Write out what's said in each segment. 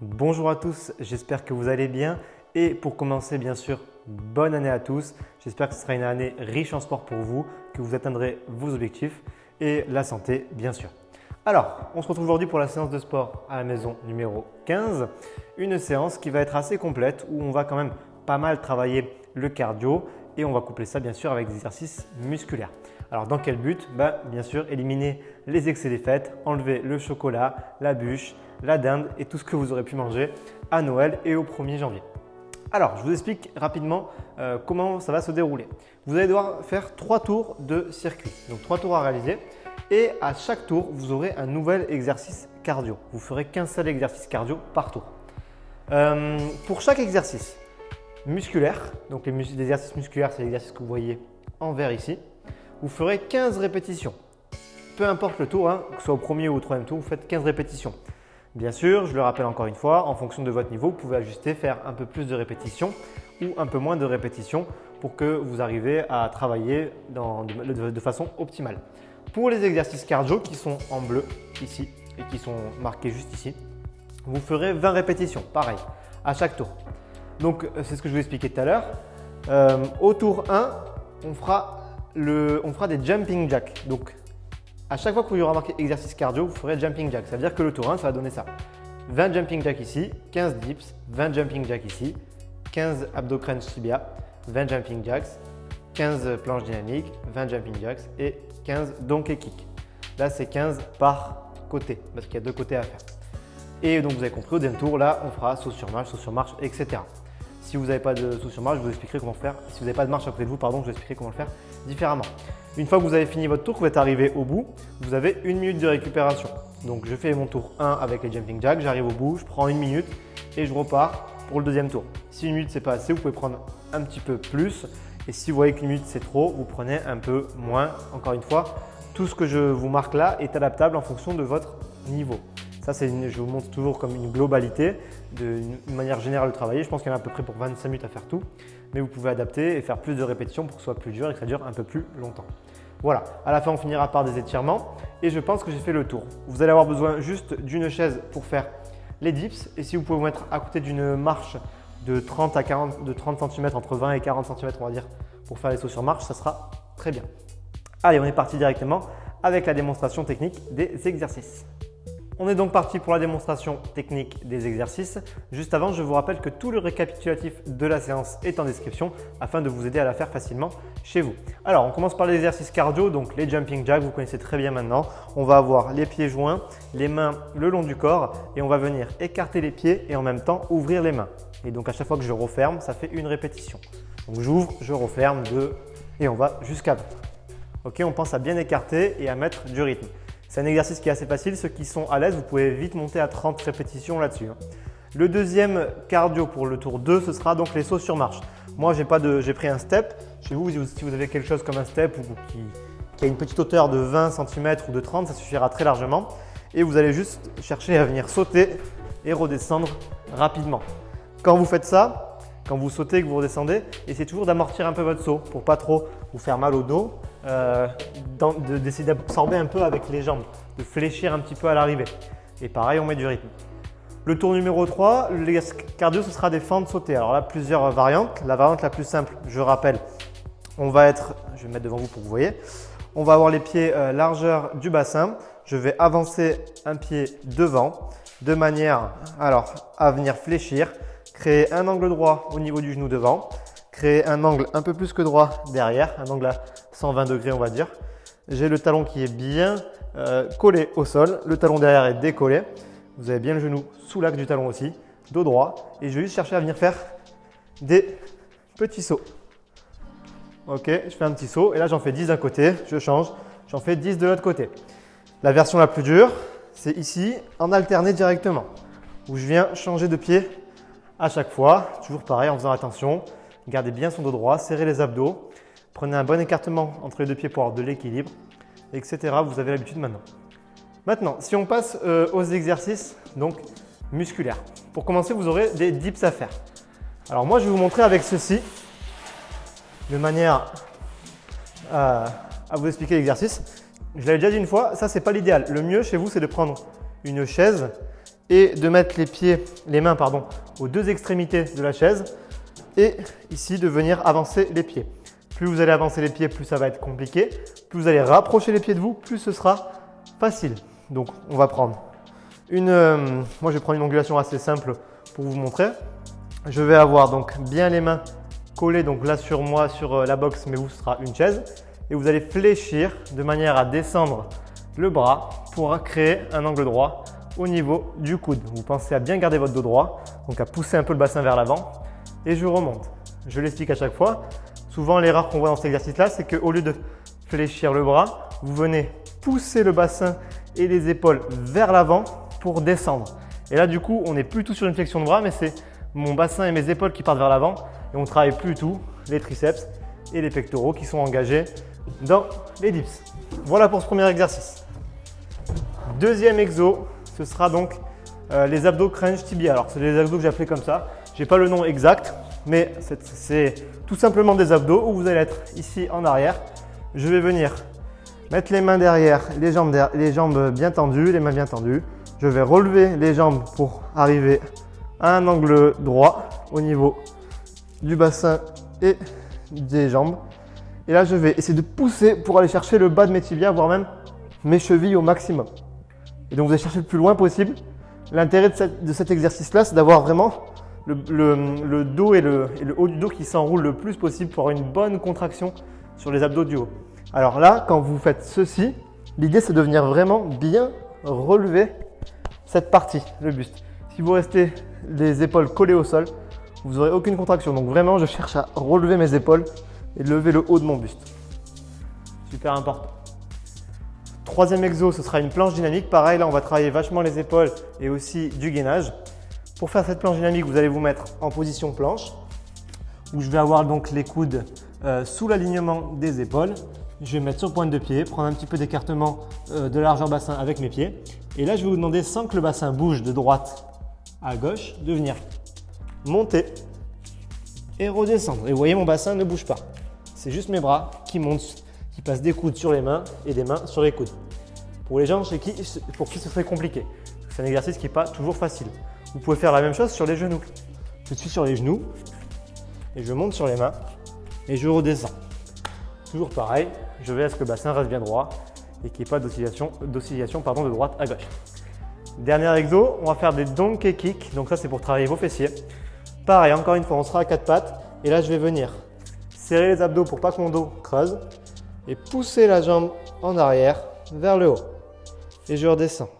Bonjour à tous, j'espère que vous allez bien et pour commencer bien sûr, bonne année à tous. J'espère que ce sera une année riche en sport pour vous, que vous atteindrez vos objectifs et la santé bien sûr. Alors, on se retrouve aujourd'hui pour la séance de sport à la maison numéro 15, une séance qui va être assez complète où on va quand même pas mal travailler le cardio et on va coupler ça bien sûr avec des exercices musculaires. Alors dans quel but? Bien sûr, éliminer les excès des fêtes, enlever le chocolat, la bûche, la dinde et tout ce que vous aurez pu manger à Noël et au 1er janvier. Alors, je vous explique rapidement comment ça va se dérouler. Vous allez devoir faire 3 tours de circuit, donc 3 tours à réaliser et à chaque tour, vous aurez un nouvel exercice cardio. Vous ferez qu'un seul exercice cardio par tour. Pour chaque exercice musculaire, donc les exercices musculaires, c'est l'exercice que vous voyez en vert ici, vous ferez 15 répétitions. Peu importe le tour, que ce soit au premier ou au troisième tour, vous faites 15 répétitions. Bien sûr, je le rappelle encore une fois, en fonction de votre niveau, vous pouvez ajuster, faire un peu plus de répétitions ou un peu moins de répétitions pour que vous arriviez à travailler de façon optimale. Pour les exercices cardio qui sont en bleu ici et qui sont marqués juste ici, vous ferez 20 répétitions, pareil, à chaque tour. Donc, c'est ce que je vous ai expliqué tout à l'heure. Au tour 1, on fera des jumping jacks. Donc, à chaque fois qu'il y aura marqué exercice cardio, vous ferez jumping jack. Ça veut dire que le tour 1, ça va donner ça. 20 jumping jack ici, 15 dips, 20 jumping jack ici, 15 abdos crunch tibia, 20 jumping jacks, 15 planches dynamiques, 20 jumping jacks et 15 donkey kick. Là, c'est 15 par côté parce qu'il y a 2 côtés à faire. Et donc, vous avez compris, au deuxième tour, là, on fera saut sur marche, etc. Si vous n'avez pas de saut sur marche, je vous expliquerai comment faire. Si vous n'avez pas de marche à côté de vous, je vous expliquerai comment le faire différemment. Une fois que vous avez fini votre tour, que vous êtes arrivé au bout, vous avez 1 minute de récupération. Donc, je fais mon tour 1 avec les jumping jacks, j'arrive au bout, je prends 1 minute et je repars pour le deuxième tour. Si 1 minute, ce n'est pas assez, vous pouvez prendre un petit peu plus. Et si vous voyez qu'1 minute, c'est trop, vous prenez un peu moins. Encore une fois, tout ce que je vous marque là est adaptable en fonction de votre niveau. Ça, je vous montre toujours comme une globalité, une manière générale de travailler. Je pense qu'il y en a à peu près pour 25 minutes à faire tout. Mais vous pouvez adapter et faire plus de répétitions pour que ce soit plus dur et que ça dure un peu plus longtemps. Voilà, à la fin, on finira par des étirements et je pense que j'ai fait le tour. Vous allez avoir besoin juste d'une chaise pour faire les dips et si vous pouvez vous mettre à côté d'une marche de 30 cm, entre 20 et 40 cm, on va dire, pour faire les sauts sur marche, ça sera très bien. Allez, on est parti directement avec la démonstration technique des exercices. On est donc parti pour la démonstration technique des exercices. Juste avant, je vous rappelle que tout le récapitulatif de la séance est en description afin de vous aider à la faire facilement chez vous. Alors, on commence par les exercices cardio, donc les jumping jacks, vous connaissez très bien maintenant. On va avoir les pieds joints, les mains le long du corps et on va venir écarter les pieds et en même temps ouvrir les mains. Et donc, à chaque fois que je referme, ça fait une répétition. Donc, j'ouvre, je referme, 2 et on va jusqu'à 20. Ok, on pense à bien écarter et à mettre du rythme. C'est un exercice qui est assez facile. Ceux qui sont à l'aise, vous pouvez vite monter à 30 répétitions là-dessus. Le deuxième cardio pour le tour 2, ce sera donc les sauts sur marche. Moi, j'ai pris un step. Chez vous, si vous avez quelque chose comme un step ou qui a une petite hauteur de 20 cm ou de 30, ça suffira très largement. Et vous allez juste chercher à venir sauter et redescendre rapidement. Quand vous faites ça, quand vous sautez et que vous redescendez, essayez toujours d'amortir un peu votre saut pour pas trop vous faire mal au dos. D'essayer d'absorber un peu avec les jambes, de fléchir un petit peu à l'arrivée. Et pareil, on met du rythme. Le tour numéro 3, l'exercice cardio, ce sera des fentes sautées. Alors là, plusieurs variantes. La variante la plus simple, je rappelle, je vais mettre devant vous pour que vous voyez. On va avoir les pieds largeur du bassin. Je vais avancer un pied devant de manière à venir fléchir, créer un angle droit au niveau du genou devant. Créer un angle un peu plus que droit derrière, un angle à 120 degrés on va dire. J'ai le talon qui est bien collé au sol, le talon derrière est décollé. Vous avez bien le genou sous l'axe du talon aussi, dos droit. Et je vais juste chercher à venir faire des petits sauts. Ok, je fais un petit saut et là j'en fais 10 d'un côté, je change, j'en fais 10 de l'autre côté. La version la plus dure, c'est ici, en alterné directement, où je viens changer de pied à chaque fois, toujours pareil en faisant attention. Gardez bien son dos droit, serrez les abdos, prenez un bon écartement entre les deux pieds pour avoir de l'équilibre, etc. Vous avez l'habitude maintenant. Maintenant, si on passe aux exercices donc musculaires. Pour commencer, vous aurez des dips à faire. Alors moi, je vais vous montrer avec ceci, de manière à vous expliquer l'exercice. Je l'avais déjà dit une fois, ça c'est pas l'idéal. Le mieux chez vous, c'est de prendre une chaise et de mettre les mains aux deux extrémités de la chaise et ici de venir avancer les pieds. Plus vous allez avancer les pieds, plus ça va être compliqué. Plus vous allez rapprocher les pieds de vous, plus ce sera facile. Donc on va prendre moi je vais prendre une angulation assez simple pour vous montrer. Je vais avoir donc bien les mains collées donc là sur moi, sur la box, mais vous ce sera une chaise. Et vous allez fléchir de manière à descendre le bras pour créer un angle droit au niveau du coude. Vous pensez à bien garder votre dos droit, donc à pousser un peu le bassin vers l'avant et je remonte. Je l'explique à chaque fois. Souvent l'erreur qu'on voit dans cet exercice-là, c'est qu'au lieu de fléchir le bras, vous venez pousser le bassin et les épaules vers l'avant pour descendre. Et là du coup, on n'est plus tout sur une flexion de bras, mais c'est mon bassin et mes épaules qui partent vers l'avant et on travaille plutôt les triceps et les pectoraux qui sont engagés dans les dips. Voilà pour ce premier exercice. Deuxième exo, ce sera donc les abdos crunch tibia. Alors c'est les abdos que j'ai appelés comme ça. Je n'ai pas le nom exact, mais c'est tout simplement des abdos où vous allez être ici en arrière. Je vais venir mettre les mains derrière, les jambes bien tendues, les mains bien tendues. Je vais relever les jambes pour arriver à un angle droit au niveau du bassin et des jambes. Et là, je vais essayer de pousser pour aller chercher le bas de mes tibias, voire même mes chevilles au maximum. Et donc, vous allez chercher le plus loin possible. L'intérêt de cet exercice-là, c'est d'avoir vraiment le dos et le haut du dos qui s'enroulent le plus possible pour avoir une bonne contraction sur les abdos du haut. Alors là, quand vous faites ceci, l'idée, c'est de venir vraiment bien relever cette partie, le buste. Si vous restez les épaules collées au sol, vous n'aurez aucune contraction. Donc vraiment, je cherche à relever mes épaules et lever le haut de mon buste. Super important. Troisième exo, ce sera une planche dynamique. Pareil, là, on va travailler vachement les épaules et aussi du gainage. Pour faire cette planche dynamique, vous allez vous mettre en position planche où je vais avoir donc les coudes sous l'alignement des épaules. Je vais me mettre sur pointe de pied, prendre un petit peu d'écartement de largeur bassin avec mes pieds. Et là, je vais vous demander, sans que le bassin bouge de droite à gauche, de venir monter et redescendre. Et vous voyez, mon bassin ne bouge pas. C'est juste mes bras qui montent, qui passent des coudes sur les mains et des mains sur les coudes. Pour les gens pour qui ce serait compliqué, c'est un exercice qui n'est pas toujours facile. Vous pouvez faire la même chose sur les genoux. Je suis sur les genoux et je monte sur les mains et je redescends. Toujours pareil, je vais à ce que le bassin reste bien droit et qu'il n'y ait pas d'oscillation de droite à gauche. Dernier exo, on va faire des donkey kicks. Donc ça, c'est pour travailler vos fessiers. Pareil, encore une fois, on sera à quatre pattes. Et là, je vais venir serrer les abdos pour pas que mon dos creuse et pousser la jambe en arrière vers le haut. Et je redescends.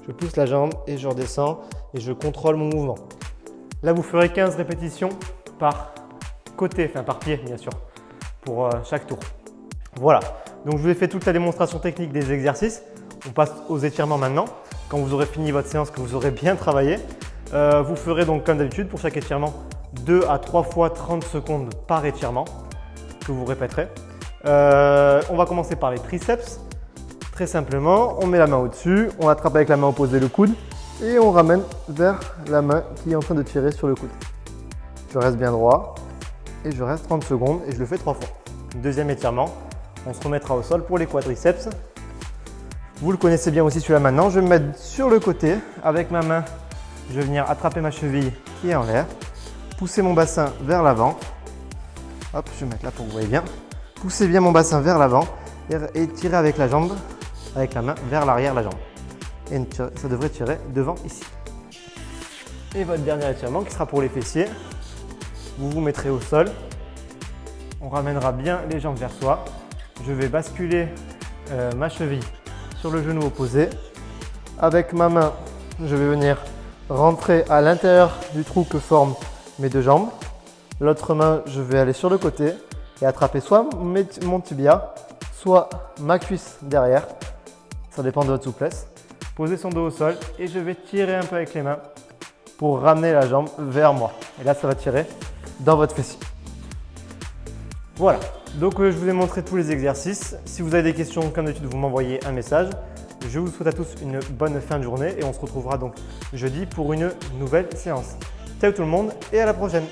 Je pousse la jambe et je redescends et je contrôle mon mouvement. Là, vous ferez 15 répétitions par côté, enfin par pied, bien sûr, pour chaque tour. Voilà, donc je vous ai fait toute la démonstration technique des exercices. On passe aux étirements maintenant. Quand vous aurez fini votre séance, que vous aurez bien travaillé, vous ferez donc comme d'habitude pour chaque étirement 2 à 3 fois 30 secondes par étirement que vous répéterez. On va commencer par les triceps. Très simplement, on met la main au-dessus, on attrape avec la main opposée le coude et on ramène vers la main qui est en train de tirer sur le coude. Je reste bien droit et je reste 30 secondes et je le fais 3 fois. Deuxième étirement, on se remettra au sol pour les quadriceps. Vous le connaissez bien aussi celui-là maintenant. Je vais me mettre sur le côté avec ma main. Je vais venir attraper ma cheville qui est en l'air, pousser mon bassin vers l'avant. Hop, je vais mettre là pour que vous voyez bien. Poussez bien mon bassin vers l'avant et tirez avec la jambe, avec la main vers l'arrière la jambe. Et ça devrait tirer devant ici. Et votre dernier étirement qui sera pour les fessiers. Vous vous mettrez au sol. On ramènera bien les jambes vers soi. Je vais basculer ma cheville sur le genou opposé. Avec ma main, je vais venir rentrer à l'intérieur du trou que forment mes deux jambes. L'autre main, je vais aller sur le côté et attraper soit mon tibia, soit ma cuisse derrière. Ça dépend de votre souplesse. Posez son dos au sol et je vais tirer un peu avec les mains pour ramener la jambe vers moi. Et là, ça va tirer dans votre fessier. Voilà, donc je vous ai montré tous les exercices. Si vous avez des questions, comme d'habitude, vous m'envoyez un message. Je vous souhaite à tous une bonne fin de journée et on se retrouvera donc jeudi pour une nouvelle séance. Ciao tout le monde et à la prochaine!